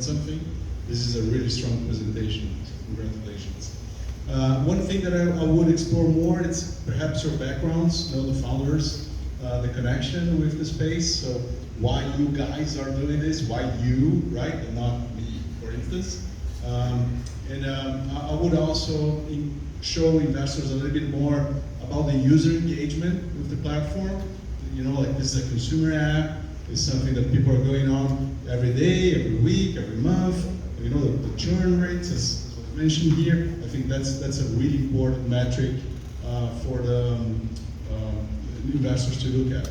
something. This is a really strong presentation. Congratulations. One thing that I would explore more is perhaps your backgrounds, the founders, the connection with the space. So why you guys are doing this, why you, right, and not me, for instance. I would also show investors a little bit more about the user engagement with the platform. You know, like this is a consumer app. It's something that people are going on every day, every week, every month. You know, the churn rates, as mentioned here. I think that's a really important metric for the investors to look at.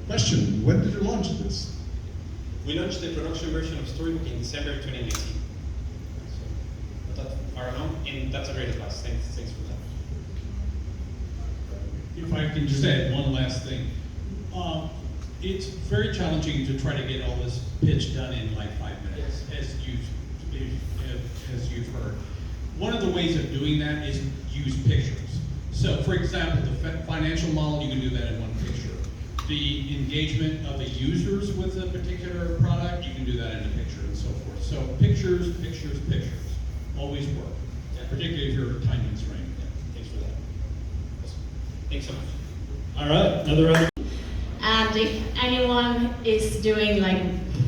Question, when did you launch this? We launched the production version of Storybook in December 2019. So, that's far along, and that's a great advice. Thanks for that. If I can just add one last thing. It's very challenging to try to get all this pitch done in like 5 minutes, as you've heard. One of the ways of doing that is use pictures. So for example, the financial model, you can do that in one picture. The engagement of the users with a particular product, you can do that in a picture and so forth. So pictures, pictures, pictures, always work, particularly if you're a time constraint. Thanks for that. Awesome. Thanks so much. All right, another round. And if anyone is doing like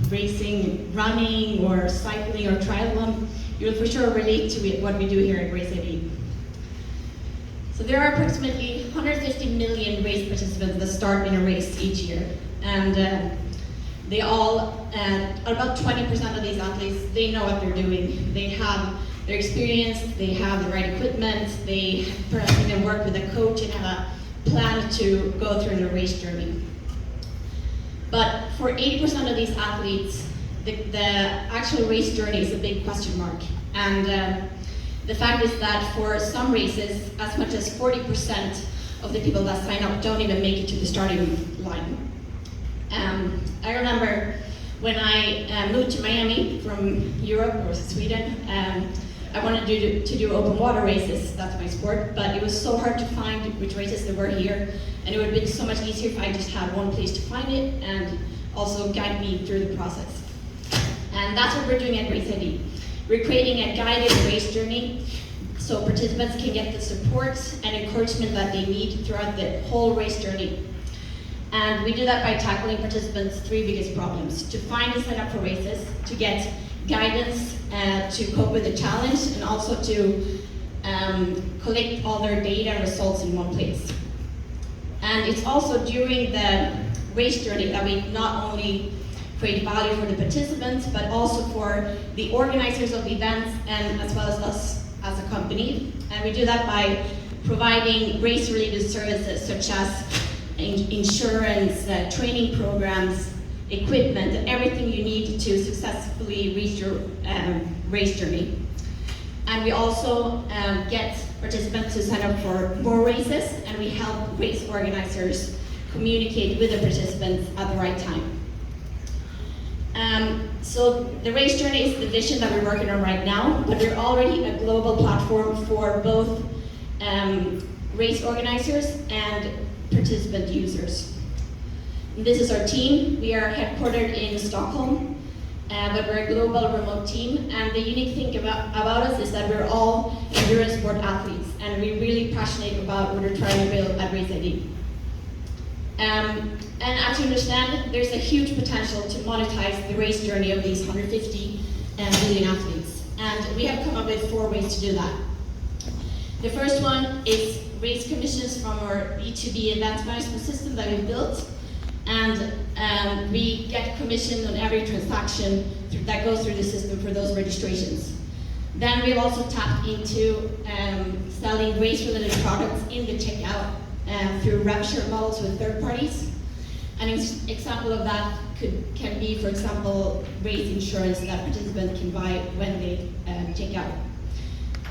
racing, running, or cycling, or triathlon, you'll for sure relate to what we do here at Race ID. So there are approximately 150 million race participants that start in a race each year. And they all, about 20% of these athletes, they know what they're doing. They have their experience, they have the right equipment, they perhaps even work with a coach and have a plan to go through the race journey. But for 80% of these athletes, the actual race journey is a big question mark. And the fact is that for some races, as much as 40% of the people that sign up don't even make it to the starting line. I remember when I moved to Miami from Europe or Sweden, I wanted to do open water races, that's my sport, but it was so hard to find which races there were here, and it would have been so much easier if I just had one place to find it and also guide me through the process. And that's what we're doing at Race ID. We're creating a guided race journey so participants can get the support and encouragement that they need throughout the whole race journey. And we do that by tackling participants' 3 biggest problems: to find and sign up for races, to get guidance to cope with the challenge, and also to collect all their data and results in one place. And it's also during the race journey that we not only create value for the participants, but also for the organizers of events and as well as us as a company. And we do that by providing race-related services such as insurance, training programs, equipment, and everything you need to successfully reach your race journey. And we also get participants to sign up for more races, and we help race organizers communicate with the participants at the right time. So the race journey is the vision that we're working on right now, but we're already a global platform for both race organizers and participant users. This is our team. We are headquartered in Stockholm, but we're a global remote team. And the unique thing about us is that we're all endurance sport athletes, and we're really passionate about what we're trying to build at Race ID. And as you understand, there's a huge potential to monetize the race journey of these 150 million athletes. And we have come up with 4 ways to do that. The first one is race commissions from our B2B event management system that we've built. And we get commission on every transaction that goes through the system for those registrations. Then we've also tapped into selling race-related products in the checkout through rev share models with third parties. An example of that can be, for example, race insurance that participants can buy when they check out.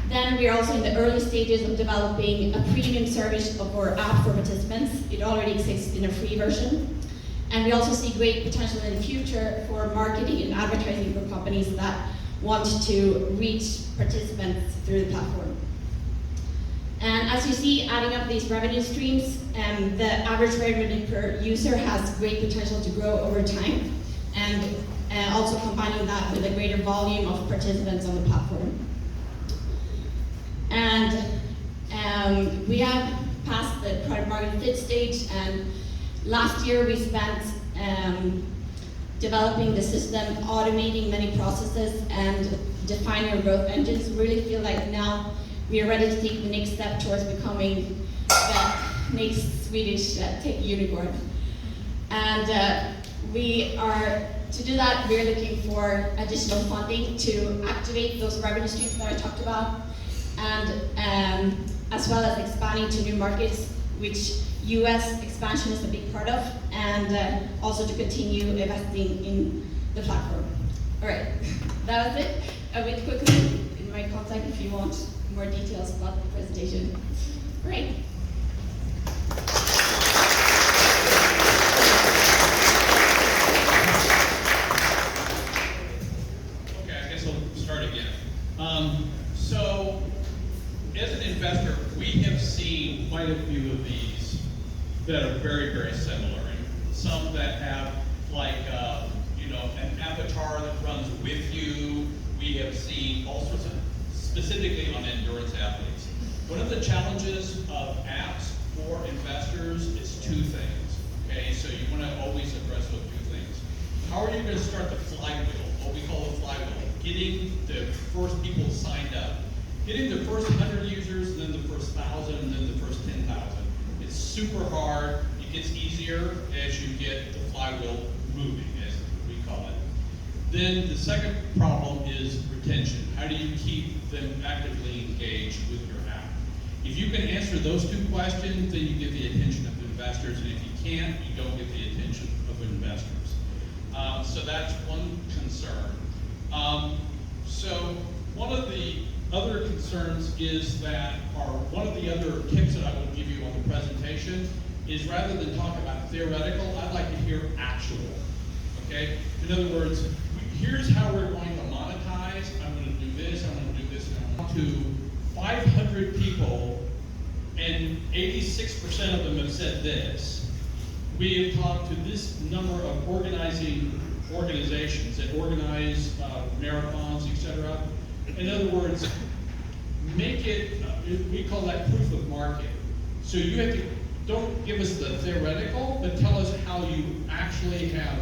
Then we are also in the early stages of developing a premium service of our app for participants. It already exists in a free version. And we also see great potential in the future for marketing and advertising for companies that want to reach participants through the platform. And as you see, adding up these revenue streams, the average revenue per user has great potential to grow over time. And also combining that with a greater volume of participants on the platform. And we have passed the product market fit stage, and last year we spent developing the system, automating many processes, and defining our growth engines. We really feel like now we are ready to take the next step towards becoming the next Swedish tech unicorn. And to do that, we're looking for additional funding to activate those revenue streams that I talked about, and as well as expanding to new markets, which US expansion is a big part of, and also to continue investing in the platform. All right, that was it. A bit quickly in my contact if you want more details about the presentation. All right. Okay, I guess I'll start again. So, as an investor, we have seen quite a few of these that are very, very similar. And some that have like, an avatar that runs with you. We have seen all sorts of, specifically on endurance athletes. One of the challenges of apps for investors is two things, okay? So you want to always address those two things. How are you going to start the flywheel, what we call the flywheel? Getting the first people signed up. Getting the first 100 users, then the first 1,000, and then the first 10,000. It's super hard. It gets easier as you get the flywheel moving, as we call it. Then the second problem is retention. How do you keep them actively engaged with your app? If you can answer those two questions, then you get the attention of investors, and if you can't, you don't get the attention of investors. So that's one concern. So one of the other concerns is that, or one of the other tips that I will give you on the presentation is rather than talk about theoretical, I'd like to hear actual, okay? In other words, here's how we're going to monetize. I'm going to do this, I'm going to do this, and I'm going to 500 people, and 86% of them have said this. We have talked to this number of organizations that organize marathons, etc. In other words, make it, we call that proof of market. So you have to, don't give us the theoretical, but tell us how you actually have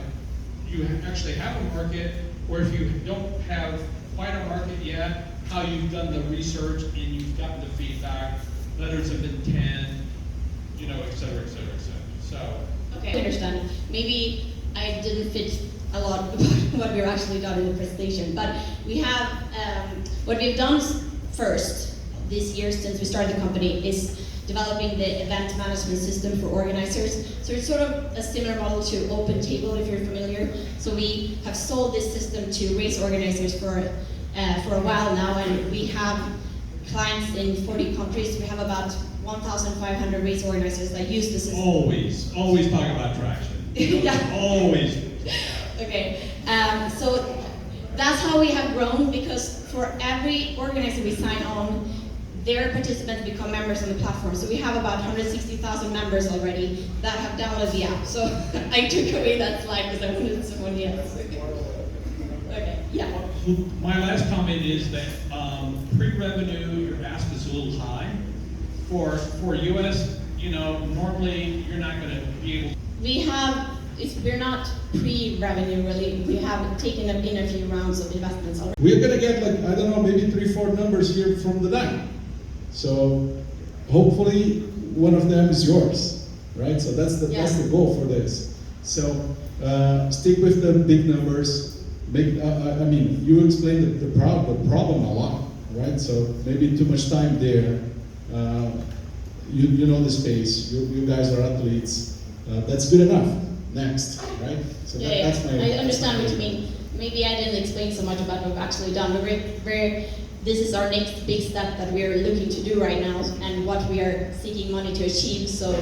a market, or if you don't have quite a market yet, how you've done the research and you've gotten the feedback, letters of intent, et cetera, et cetera, et cetera. So. Okay, I understand. Maybe I didn't fit a lot about what we've actually done in the presentation, but we have, what we've done first this year since we started the company is developing the event management system for organizers. So it's sort of a similar model to OpenTable, if you're familiar. So we have sold this system to race organizers for a while now, and we have clients in 40 countries. We have about 1,500 race organizers that use the system. Always talk about traction. Yeah. Always. Okay, so that's how we have grown, because for every organizer we sign on, their participants become members on the platform. So we have about 160,000 members already that have downloaded the app. So I took away that slide because I wanted someone else. Okay, yeah. My last comment is that pre-revenue, your ask is a little high. For US, normally you're not going to be able to. We're not pre-revenue really. We have taken in a few rounds of investments already. We're gonna get maybe 3-4 numbers here from the bank. So hopefully one of them is yours, right? So that's the goal for this. So stick with the big numbers. You explained the problem a lot, right? So maybe too much time there. You know the space. You guys are athletes. That's good enough. Next, right? So that's my. I understand what you mean. Maybe I didn't explain so much about what we've actually done. This is our next big step that we are looking to do right now, and what we are seeking money to achieve. So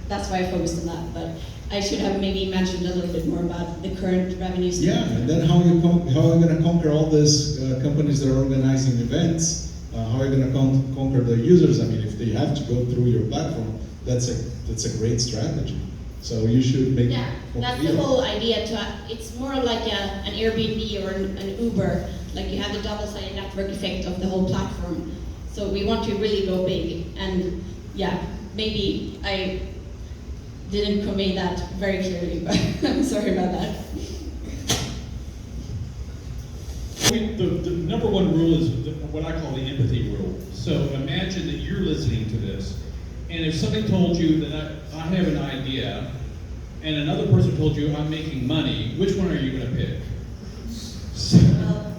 that's why I focused on that. But I should have maybe mentioned a little bit more about the current revenue stream. Yeah, and then how are you going to conquer all these companies that are organizing events? How are you going to conquer the users? I mean, if they have to go through your platform, that's a great strategy. So you should make. Yeah, that's the whole idea. It's more like an Airbnb or an Uber. Like you have the double-sided network effect of the whole platform. So we want to really go big. And yeah, maybe I didn't convey that very clearly, but I'm sorry about that. The number one rule is what I call the empathy rule. So imagine that you're listening to this, and if somebody told you that I have an idea, and another person told you I'm making money, which one are you going to pick? Well,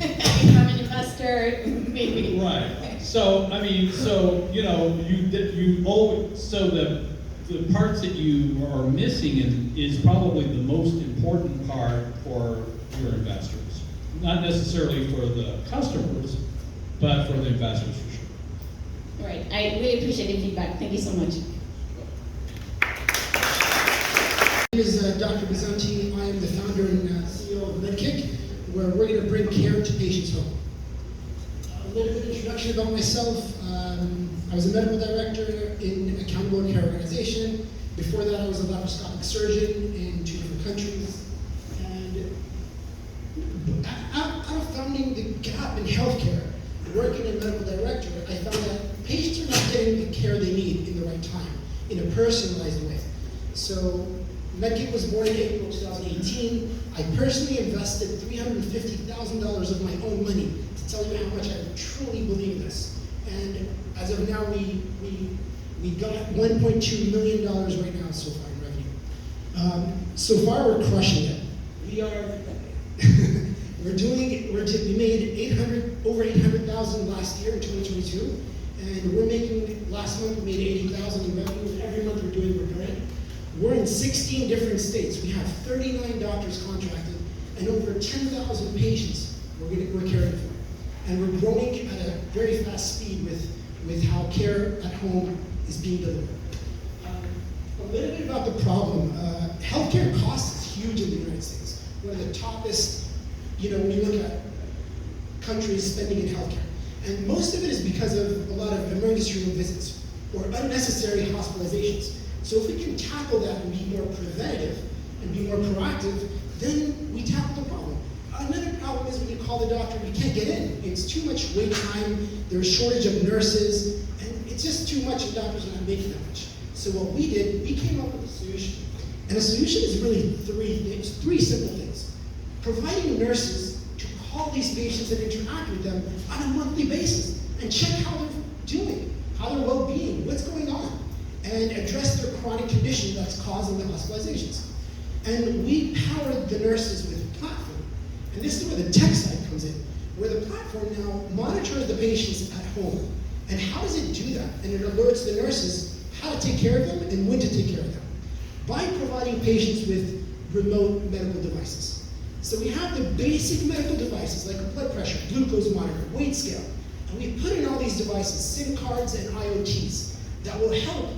if I'm an investor, maybe. Right. So I mean, so you know, you always, so the parts that you are missing is probably the most important part for your investors. Not necessarily for the customers, but for the investors for sure. All right, I really appreciate the feedback. Thank you so much. My name is Dr. Bizanti. I am the founder and CEO of MedKick, where we're going to bring care to patients' home. A little bit of introduction about myself. I was a medical director in an accountable care organization. Before that, I was a laparoscopic surgeon in 2 different countries. And out of finding the gap in healthcare, working as medical director, I found that patients are not getting the care they need in the right time, in a personalized way. So MedKick was born in April 2018. I personally invested $350,000 of my own money to tell you how much I truly believe this. And as of now, we got $1.2 million right now so far in revenue. So far, we're crushing it. We are. We made over 800,000 last year in 2022, and we're making. Last month we made 80,000 in revenue. Every month we're recurring. We're in 16 different states. We have 39 doctors contracted, and over 10,000 patients we're caring for. And we're growing at a very fast speed with how care at home is being delivered. A little bit about the problem. Healthcare costs is huge in the United States. One of the toppest, when you look at countries spending in healthcare. And most of it is because of a lot of emergency room visits or unnecessary hospitalizations. So if we can tackle that and be more preventative and be more proactive, then we tackle the problem. Another problem is when you call the doctor, you can't get in. It's too much wait time, there's a shortage of nurses, and it's just too much and doctors are not making that much. So what we did, we came up with a solution. And the solution is really three simple things. Providing nurses to call these patients and interact with them on a monthly basis and check how they're doing, how their well-being, what's going on, and address their chronic condition that's causing the hospitalizations. And we powered the nurses with a platform. And this is where the tech side comes in, where the platform now monitors the patients at home. And how does it do that? And it alerts the nurses how to take care of them and when to take care of them, by providing patients with remote medical devices. So we have the basic medical devices like a blood pressure, glucose monitor, weight scale, and we put in all these devices, SIM cards and IoTs, that will help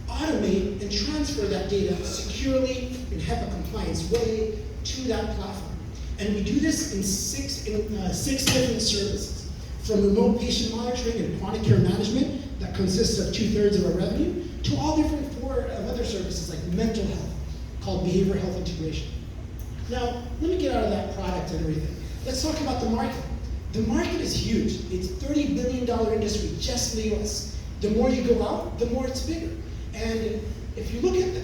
automate and transfer that data securely in HIPAA compliance way to that platform. And we do this in six different services, from remote patient monitoring and chronic care management that consists of 2/3 of our revenue, to all different other services like mental health, called behavioral health integration. Now, let me get out of that product and everything. Let's talk about the market. The market is huge. It's a $30 billion industry just in the US. The more you go out, the more it's bigger. And if you look at the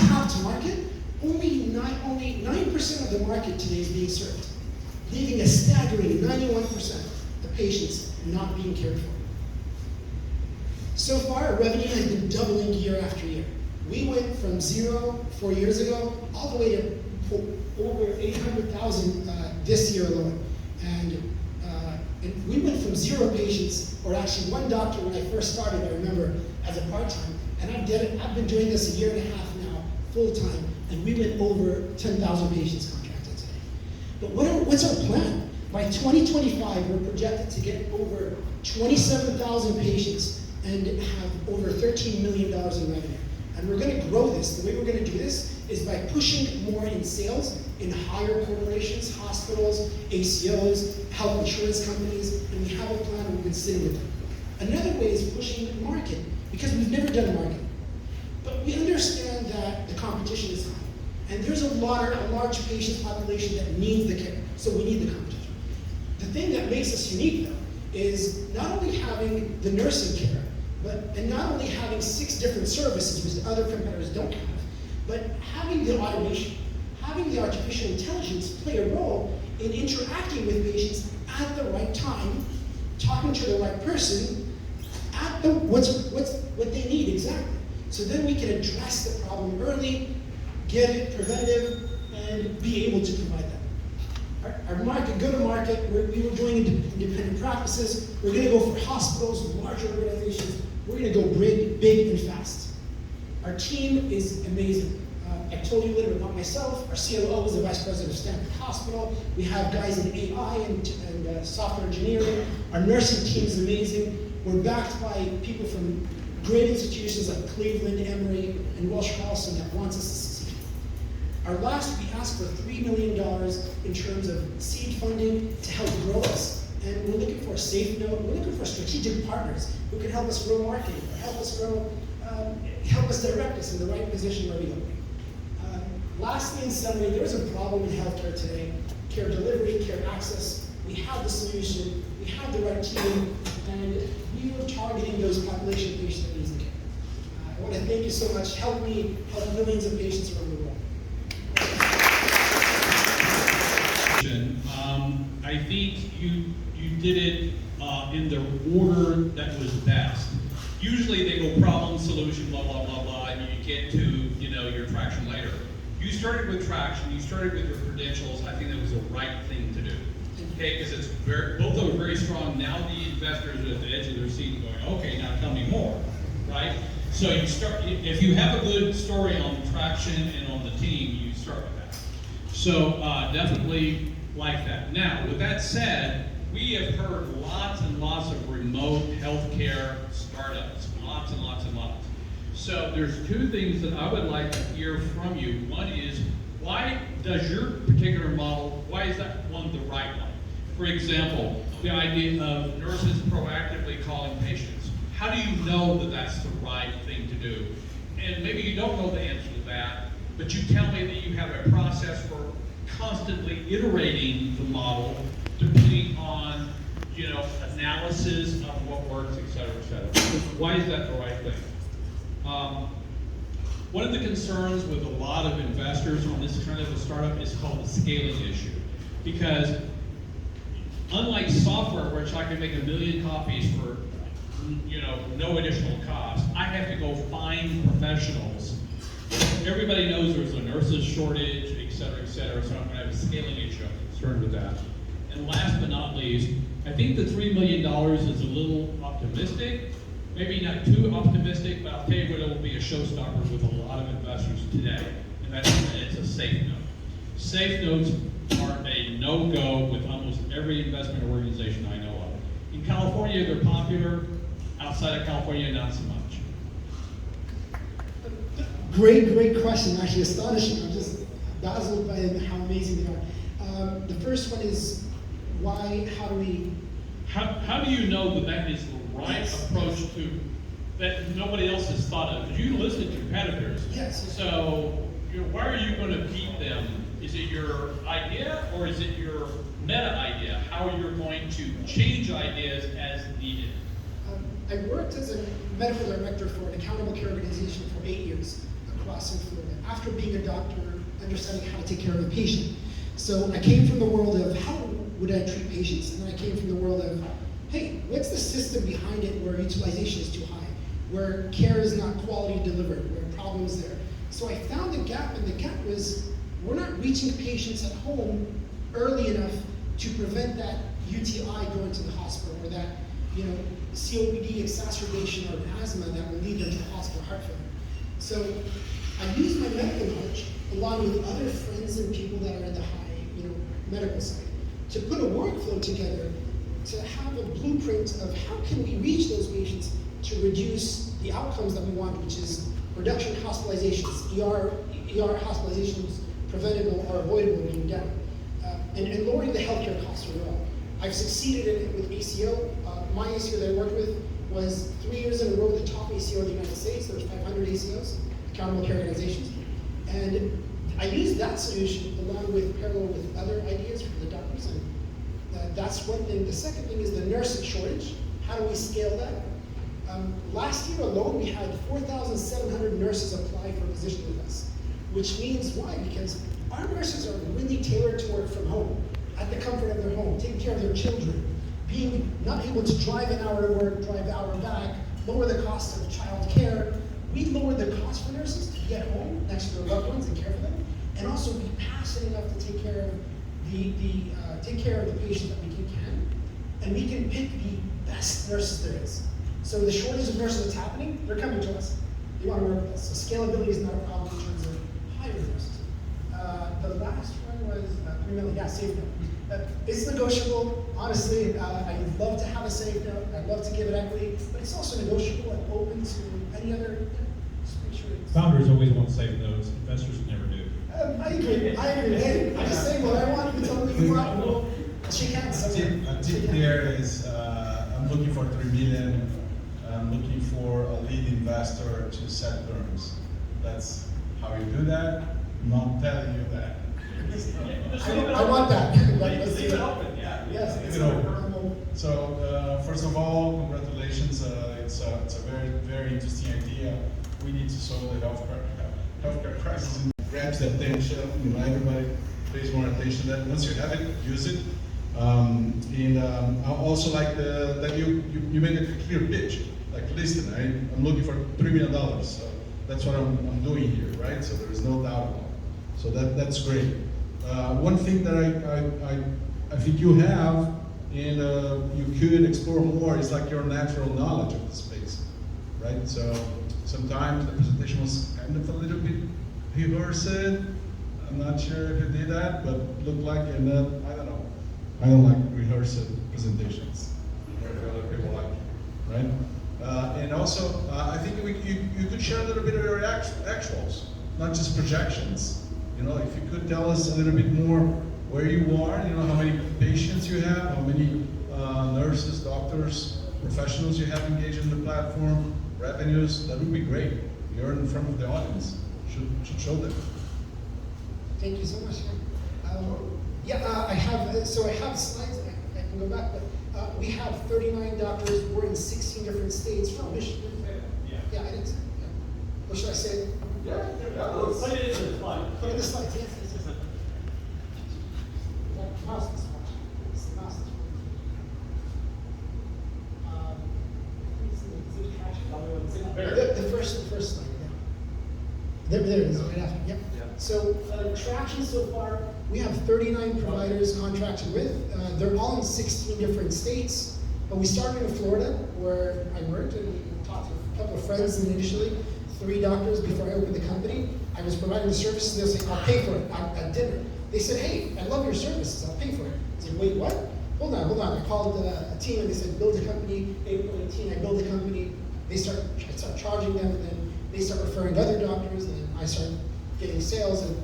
top to market, only 9% of the market today is being served, leaving a staggering 91% of patients not being cared for. So far, our revenue has been doubling year after year. We went from 0 4 years ago all the way to over 800,000 this year alone. And we went from 0 patients, or actually 1 doctor when I first started, I remember, as a part-time. And I've been doing this a year and a half now, full-time, and we went over 10,000 patients contracted today. But what's our plan? By 2025, we're projected to get over 27,000 patients and have over $13 million in revenue. And we're going to grow this. The way we're going to do this is by pushing more in sales in higher corporations, hospitals, ACOs, health insurance companies, and we have a plan and we've been sitting with them. Another way is pushing the market, because we've never done marketing. But we understand that the competition is high. And there's a large patient population that needs the care, so we need the competition. The thing that makes us unique, though, is not only having the nursing care, and not only having 6 different services, which other competitors don't have, but having the automation, having the artificial intelligence play a role in interacting with patients at the right time, talking to the right person, at what they need exactly. So then we can address the problem early, get it preventative, and be able to provide that. Our market, go-to-market, we were doing independent practices. We're going to go for hospitals, larger organizations. We're going to go big and fast. Our team is amazing. I told you a little bit about myself. Our COO is the vice president of Stanford Hospital. We have guys in AI and software engineering. Our nursing team is amazing. We're backed by people from great institutions like Cleveland, Emory, and Welsh Carlson that wants us to succeed. We asked for $3 million in terms of seed funding to help grow us. And we're looking for a safe note. We're looking for strategic partners who can help us grow marketing, or help us direct us in the right position where we go. Lastly, in summary, there is a problem in healthcare today. Care delivery, care access. We have the solution. We have the right team, and we are targeting those population patients that need care. I want to thank you so much. Help me help millions of patients around the world. I think you did it in the order that was best. Usually they go problem, solution, blah, blah, blah, blah, and you get to, your traction later. You started with traction, you started with your credentials. I think that was the right thing to do. Okay, because it's both of them are very strong. Now the investors are at the edge of their seat going, okay, now tell me more, right? So you start, if you have a good story on traction and on the team, you start with that. So definitely like that. Now, with that said, we have heard lots and lots of remote healthcare startups, lots and lots and lots. So there's 2 things that I would like to hear from you. One is, why does your particular model, why is that one the right one? For example, the idea of nurses proactively calling patients. How do you know that that's the right thing to do? And maybe you don't know the answer to that, but you tell me that you have a process for constantly iterating the model depending on, analysis of what works, et cetera, et cetera. Why is that the right thing? One of the concerns with a lot of investors on this kind of a startup is called the scaling issue. Because unlike software, which I can make 1 million copies for no additional cost, I have to go find professionals. Everybody knows there's a nurses shortage, et cetera, so I'm going to have a scaling issue. I'm concerned with that. And last but not least, I think the $3 million is a little optimistic. Maybe not too optimistic, but I'll tell you what, it will be a showstopper with a lot of investors today, and it's a safe note. Safe notes are a no-go with almost every investment organization I know of. In California, they're popular. Outside of California, not so much. Great question, actually astonishing. I'm just dazzled by how amazing they are. The first one is, how do you know that is the right approach to, that nobody else has thought of? Because you listen to competitors. Yes. So why are you going to beat them? Is it your idea or is it your meta idea? How you're going to change ideas as needed? I worked as a medical director for an accountable care organization for 8 years across in Florida. After being a doctor, understanding how to take care of a patient. So I came from the world of how would I treat patients, and then I came from the world of, hey, what's the system behind it where utilization is too high, where care is not quality delivered, where problems there. So I found a gap, and the gap was we're not reaching patients at home early enough to prevent that UTI going to the hospital, or that COPD exacerbation or asthma that will lead them to hospital heart failure. So I used my medical knowledge along with other friends and people that are in the high medical side to put a workflow together to have a blueprint of how can we reach those patients to reduce the outcomes that we want, which is reduction in hospitalizations, ER hospitalizations preventable or avoidable being done, and lowering the healthcare costs overall. I've succeeded in it with ACO. My ACO that I worked with was 3 years in a row the top ACO in the United States. There was 500 ACOs. accountable care organizations. And I use that solution along with parallel with other ideas from the doctors, and that's one thing. The second thing is the nursing shortage. How do we scale that? Last year alone, we had 4,700 nurses apply for a position with us, which means why? Because our nurses are really tailored to work from home, at the comfort of their home, taking care of their children, being not able to drive an hour to work, drive an hour back, lower the cost of child care. We lower the cost for nurses to be at home next to their loved ones and care for them, and also be passionate enough to take care of the patient that we can, and we can pick the best nurses there is. So the shortage of nurses that's happening, they're coming to us. They want to work with us. So scalability is not a problem in terms of hiring nurses. The last one was primarily, safe note. It's negotiable. Honestly, I'd love to have a safe note. I'd love to give it equity, but it's also negotiable and open to any other. Just make sure it's. Founders always want safe notes. Investors never do. I agree. Hey, I just say what I want. You tell me you want. Well, shake hands. A tip there is I'm looking for 3 million. I'm looking for a lead investor to set terms. That's how you do that. I'm not telling you that. I want that. Leave it open, yeah. Yes. Leave it open. So first of all, congratulations. It's a very, very interesting idea. We need to solve the healthcare crisis. It grabs the attention. Everybody pays more attention to that. Once you have it, use it. I also like that you made a clear pitch. Like, listen, I'm looking for $3 million. So that's what I'm doing here, right? So there is no doubt about it. So that's great. One thing that I think you have, and you could explore more, is like your natural knowledge of the space, right? So sometimes the presentation was kind of a little bit rehearsed. I'm not sure if you did that, but looked like, and I don't know. I don't like rehearsed presentations. Other people like, right? And also, I think you could share a little bit of your actuals, not just projections. If you could tell us a little bit more where you are, how many patients you have, how many nurses, doctors, professionals you have engaged in the platform, revenues, that would be great. You're in front of the audience. Should show them. Thank you so much. I have slides. I can go back, but we have 39 doctors. We're in 16 different states from Michigan. Yeah, I didn't say. Yeah. What should I say? Yeah. Put it in the slide. Put it in the slides. Yes. Mouse this one. It's the mouse this one. The first slide. Yeah. There it is. Right after. Yep. Yeah. So traction so far, we have 39 providers contracted with. They're all in 16 different states. But we started in Florida, where I worked, and talked to a couple of friends initially, 3 doctors before I opened the company. I was providing the services. They'll say, "I'll pay for it at dinner." They said, "Hey, I love your services. I'll pay for it." I said, "Wait, what? Hold on." I called a team and they said, "Build a company." April 18, I build a company. I start charging them, and then they start referring to other doctors, and then I start getting sales, and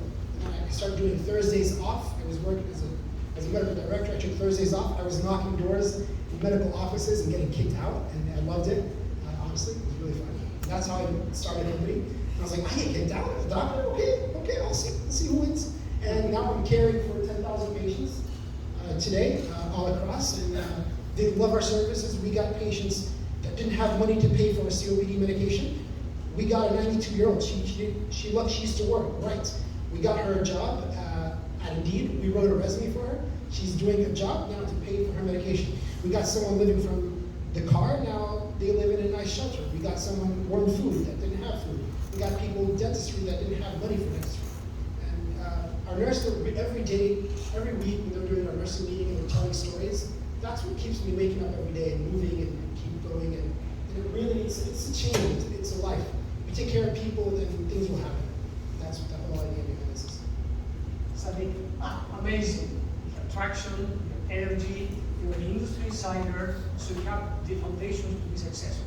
I started doing Thursdays off. I was working as a medical director. I took Thursdays off. I was knocking doors in medical offices and getting kicked out, and I loved it. Honestly, it was really fun. That's how I started a company. And I was like, I get kicked out as a doctor? Okay, I'll see who wins. And now I'm caring for 10,000 patients today, all across, and they love our services. We got patients that didn't have money to pay for a COPD medication. We got a 92-year-old. She used to work. Right. We got her a job at Indeed. We wrote a resume for her. She's doing a job now to pay for her medication. We got someone living from the car. Now they live in a nice shelter. We got someone warm food that didn't have food. We got people in dentistry that didn't have money for dentistry. And our nurses, every day, every week, when they're doing our nursing meeting and they're telling stories, that's what keeps me waking up every day and moving and keep going. And it really, it's a change. It's a life. We take care of people, then things will happen. That's what the whole idea behind this is. Something amazing. Attraction, energy, you're an industry insider, so you have the foundations to be successful.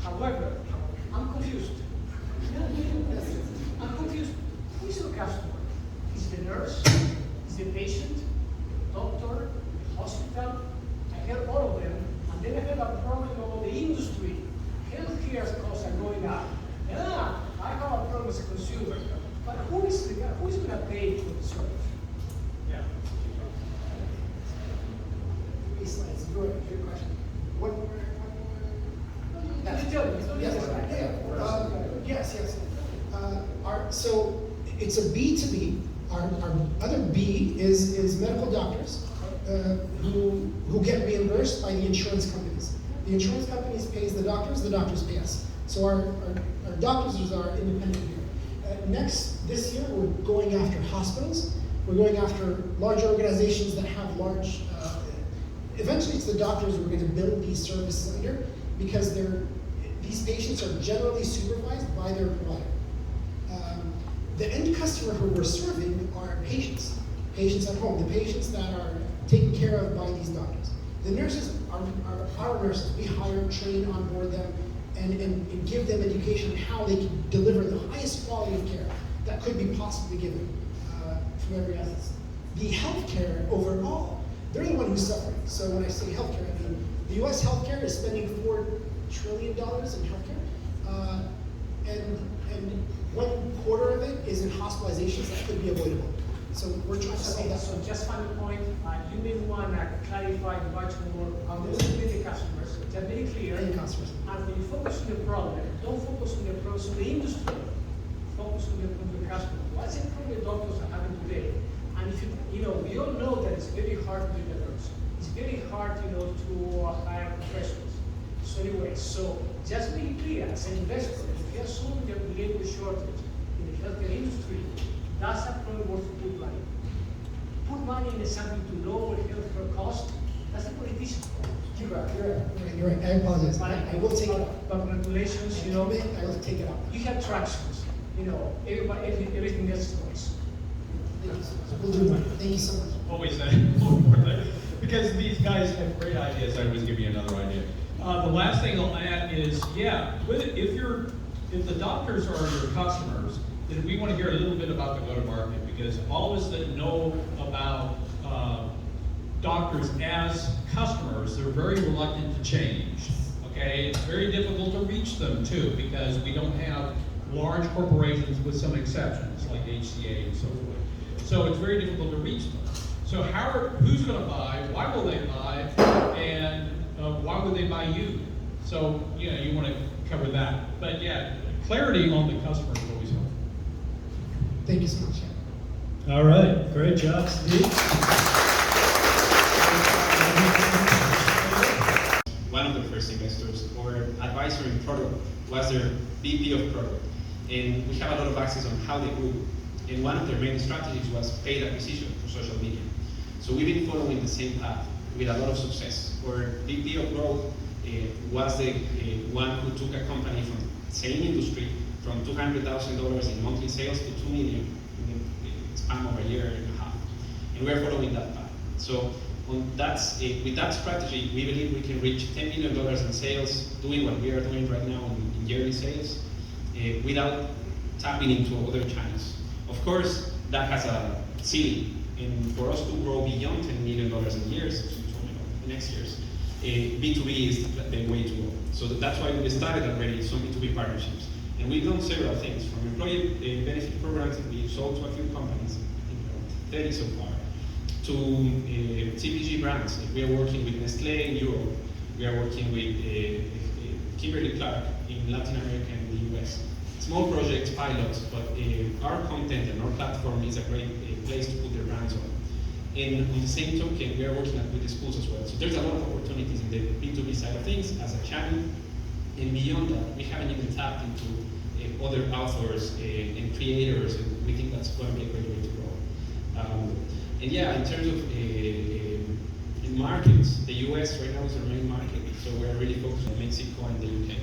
However, I'm confused. I'm confused. Who is your customer? Is it the nurse? Is it the patient? The doctor? The hospital? I heard all of them, and then I heard a problem about the industry. Healthcare costs are going up. Yeah, I have a who's gonna pay for the service? Yeah. 3 slides. Good question. What? Can you tell me? Yes. So it's a B2B. Our other B is medical doctors who get reimbursed by the insurance companies. The insurance companies pays the doctors pay us. So our doctors are independent here. This year we're going after hospitals. We're going after large organizations that have large. Eventually, it's the doctors who are going to build these services under, because these patients are generally supervised by their provider. The end customer who we're serving are patients at home, the patients that are taken care of by these doctors. The nurses are our nurses. We hire, train, onboard them, and give them education on how they can deliver the highest quality of care that could be possibly given from every essence. The healthcare overall, they're the one who's suffering. So when I say healthcare, I mean the U.S. healthcare is spending $4 trillion in healthcare, and 1/4 of it is in hospitalizations that could be avoidable. So we're trying to solve that. So just final point, you may want to clarify much more how this is with the customers. Just very clear. End customers. And when you focus on the problem, don't focus on the problems of the industry. Focus on the customer. What's the problem the doctors are having today? And if we all know that it's very hard to do the nurse. It's very hard, to hire professionals. So anyway, just be clear, as an investor, if you're solving the labor shortage in the healthcare industry, that's a problem worth to put money. Put money in something to lower healthcare costs, that's a politician problem. You're right. I apologize. I will take it up. But regulations, I will take it up. you have tractions, everything else is noise. Thank you so much. We'll do it. Thank you so much. Always that. Because these guys have great ideas, I always give you another idea. The last thing I'll add is, if the doctors are your customers, then we want to hear a little bit about the go-to-market, because all of us that know about doctors as customers, they're very reluctant to change. Okay, it's very difficult to reach them too, because we don't have large corporations, with some exceptions like HCA and so forth. So it's very difficult to reach them. So who's going to buy? Why will they buy? And why would they buy you? So you want to cover that. But clarity on the customer is always helpful. Thank you so much. All right, great job, Steve. One of the first investors or advisor in product was their VP of product. And we have a lot of access on how they grew. And one of their main strategies was paid acquisition for social media. So we've been following the same path with a lot of success. Our VP of growth was the one who took a company from the same industry from $200,000 in monthly sales to $2 million in the span of a year and a half. And we're following that path. So with that strategy, we believe we can reach $10 million in sales, doing what we are doing right now in yearly sales, without tapping into other channels. Of course, that has a ceiling. And for us to grow beyond $10 million in years, the next years, B2B is the way to go. So that's why we started already some B2B partnerships. And we've done several things, from employee benefit programs that we've sold to a few companies, I think around 30 so far, to CPG brands. We are working with Nestlé in Europe. We are working with Kimberly-Clark in Latin America and the US. Small projects, pilots, but our content and our platform is a great place to put their brands on. And on the same token, we are working with the schools as well. So there's a lot of opportunities in the B2B side of things as a channel. And beyond that, we haven't even tapped into other authors and creators, and we think that's going to be a great way to grow. And in terms of in markets, the US right now is our main market, so we're really focused on Mexico and the UK.